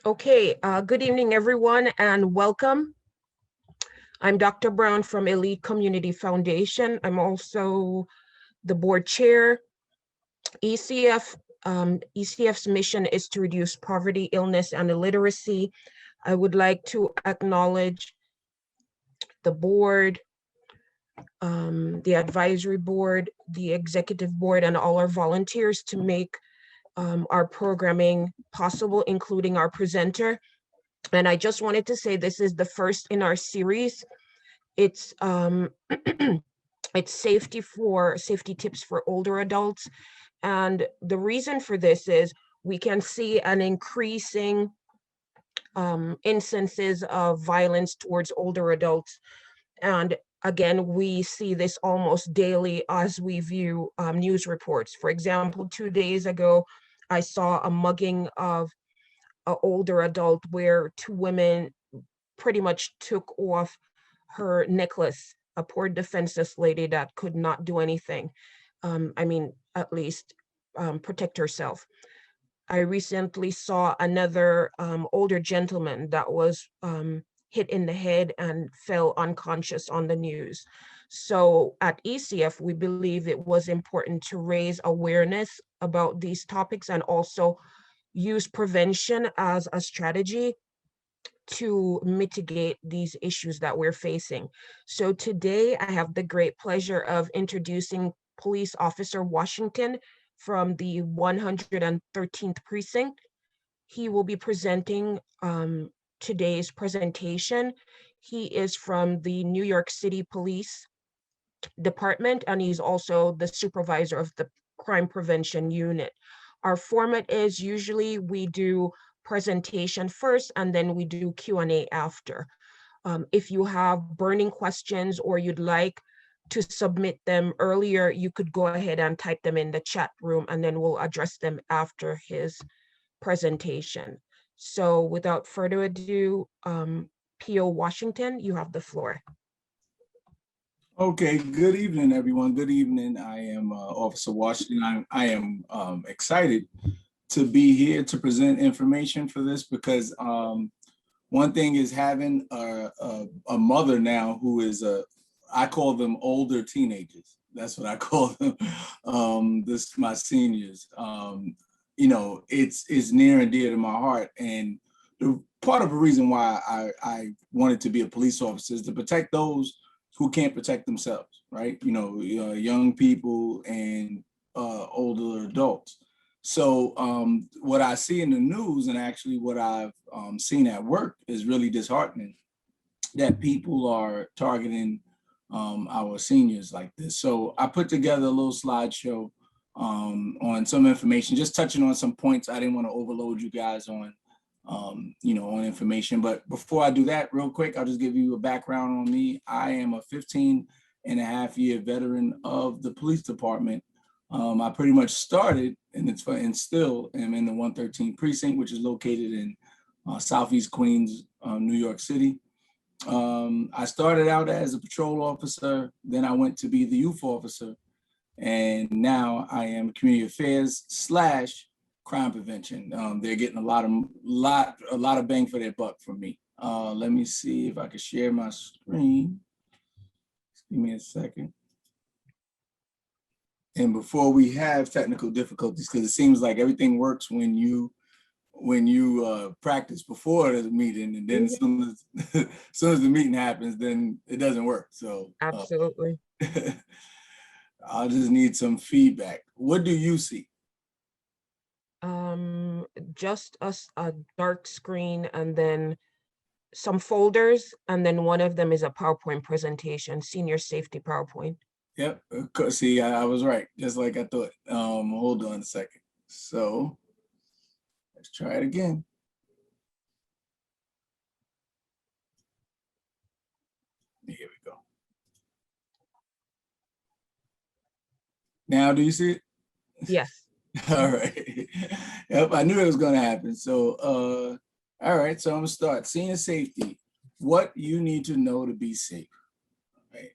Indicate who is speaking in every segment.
Speaker 1: Okay, good evening, everyone, and welcome. I'm Dr. Brown from Elite Community Foundation. I'm also the board chair. ECF, ECF's mission is to reduce poverty, illness, and illiteracy. I would like to acknowledge the board, the advisory board, the executive board, and all our volunteers to make our programming possible, including our presenter. And I just wanted to say this is the first in our series. It's it's safety tips for older adults. And the reason for this is we can see an increasing instances of violence towards older adults. And again, we see this almost daily as we view news reports. For example, 2 days ago, I saw a mugging of an older adult where two women pretty much took off her necklace, a poor defenseless lady that could not do anything. At least protect herself. I recently saw another older gentleman that was hit in the head and fell unconscious on the news. So at ECF, we believe it was important to raise awareness about these topics and also use prevention as a strategy to mitigate these issues that we're facing. So today I have the great pleasure of introducing Police Officer Washington from the 113th Precinct. He will be presenting today's presentation. He is from the New York City Police Department, and he's also the supervisor of the Crime Prevention Unit. Our format is usually we do presentation first and then we do Q&A after. If you have burning questions or you'd like to submit them earlier, you could go ahead and type them in the chat room and then we'll address them after his presentation. So without further ado, P.O. Washington, you have the floor.
Speaker 2: Okay, good evening, everyone. Good evening. I am Officer Washington. I am excited to be here to present information for this because one thing is having a mother now who is I call them older teenagers. That's what I call them. This my seniors. It's near and dear to my heart, and part of the reason why I wanted to be a police officer is to protect those who can't protect themselves, right? Young people and older adults. So what I see in the news and actually what I've seen at work is really disheartening that people are targeting our seniors like this. So I put together a little slideshow on some information, just touching on some points. I didn't want to overload you guys on on information. But before I do that, real quick, I'll just give you a background on me. I am a 15-and-a-half-year veteran of the police department. I pretty much started, and still am in the 113th precinct, which is located in Southeast Queens, New York City. I started out as a patrol officer, then I went to be the youth officer, and now I am community affairs / crime prevention. They're getting a lot of bang for their buck from me. Let me see if I can share my screen. Just give me a second. And before we have technical difficulties, because it seems like everything works when you practice before the meeting, and then as soon as the meeting happens, then it doesn't work. So
Speaker 1: absolutely.
Speaker 2: I'll just need some feedback. What do you see?
Speaker 1: Just a dark screen and then some folders, and then one of them is a PowerPoint presentation, senior safety PowerPoint.
Speaker 2: Yep. See, I was right, just like I thought. Hold on a second. So let's try it again. Here we go. Now, do you see it?
Speaker 1: Yes.
Speaker 2: All right. Yep, I knew it was going to happen. So, all right. So I'm going to start. Senior safety. What you need to know to be safe. All right.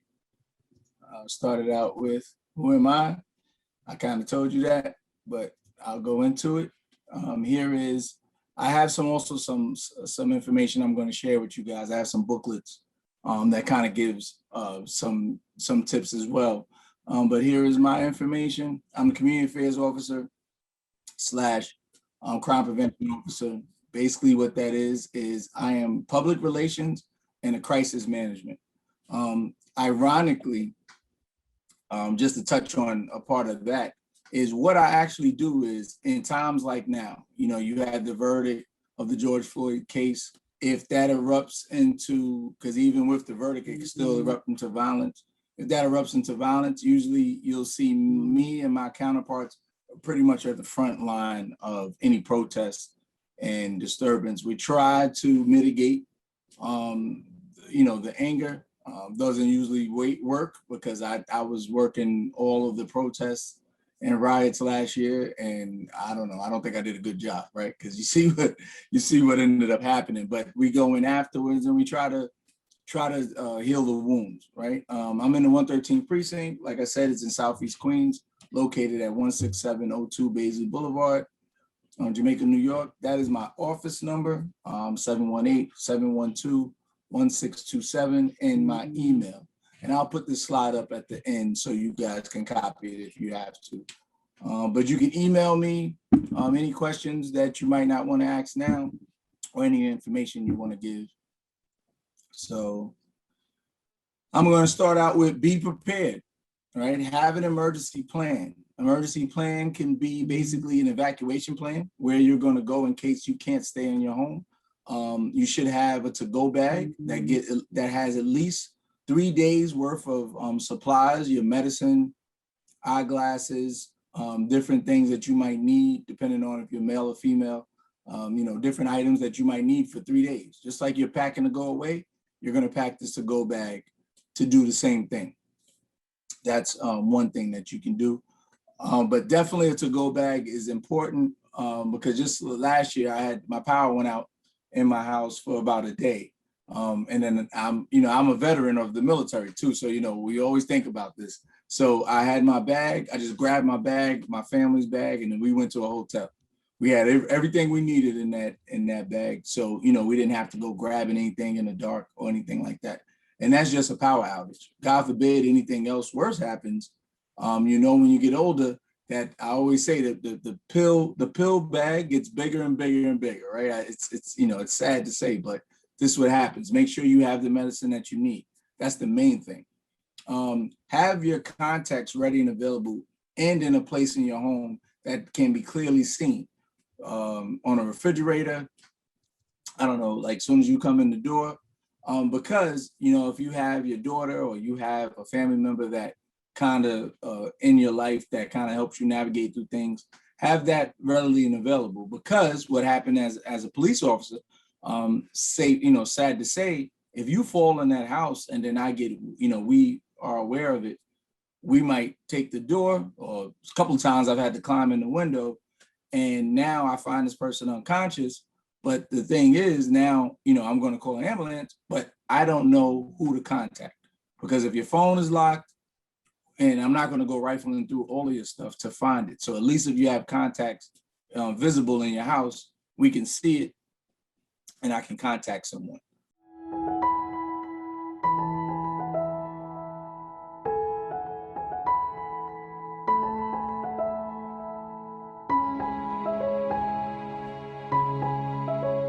Speaker 2: Started out with who am I? I kind of told you that, but I'll go into it. Here is I have some information I'm going to share with you guys. I have some booklets that kind of gives some tips as well. But here is my information. I'm a community affairs officer slash crime prevention officer. Basically what that is I am public relations and a crisis management. Ironically, just to touch on a part of that, is what I actually do is in times like now, you had the verdict of the George Floyd case. If that erupts into, because even with the verdict, it can still erupt into violence. If that erupts into violence, usually you'll see me and my counterparts pretty much at the front line of any protest and disturbance. We try to mitigate, the anger. Doesn't usually work because I was working all of the protests and riots last year, and I don't know. I don't think I did a good job, right? Because you see what ended up happening. But we go in afterwards and we try to heal the wounds, right? I'm in the 113th precinct. Like I said, it's in Southeast Queens, located at 16702 Baisley Boulevard, Jamaica, New York. That is my office number, 718-712-1627, and my email. And I'll put this slide up at the end so you guys can copy it if you have to. But you can email me any questions that you might not want to ask now or any information you want to give. So I'm going to start out with be prepared, right? Have an emergency plan. Emergency plan can be basically an evacuation plan where you're going to go in case you can't stay in your home. You should have a to-go bag that has at least 3 days worth of supplies, your medicine, eyeglasses, different things that you might need, depending on if you're male or female, different items that you might need for 3 days. Just like you're packing to go away, you're going to pack this to-go bag to do the same thing. That's one thing that you can do. But definitely a to-go bag is important because just last year my power went out in my house for about a day. And then I'm a veteran of the military too. So, we always think about this. So I had my bag, I just grabbed my bag, my family's bag, and then we went to a hotel. We had everything we needed in that bag. So, we didn't have to go grabbing anything in the dark or anything like that. And that's just a power outage. God forbid anything else worse happens. When you get older, that I always say that the pill bag gets bigger and bigger and bigger, right? It's sad to say, but this is what happens. Make sure you have the medicine that you need. That's the main thing. Have your contacts ready and available and in a place in your home that can be clearly seen. On a refrigerator, I don't know, like as soon as you come in the door, because, if you have your daughter or you have a family member that kind of in your life that kind of helps you navigate through things, have that readily and available. Because what happened as a police officer, sad to say, if you fall in that house and then we are aware of it, we might take the door, or a couple of times I've had to climb in the window, and now I find this person unconscious. But the thing is now, I'm going to call an ambulance, but I don't know who to contact, because if your phone is locked, and I'm not going to go rifling through all of your stuff to find it. So at least if you have contacts visible in your house, we can see it and I can contact someone.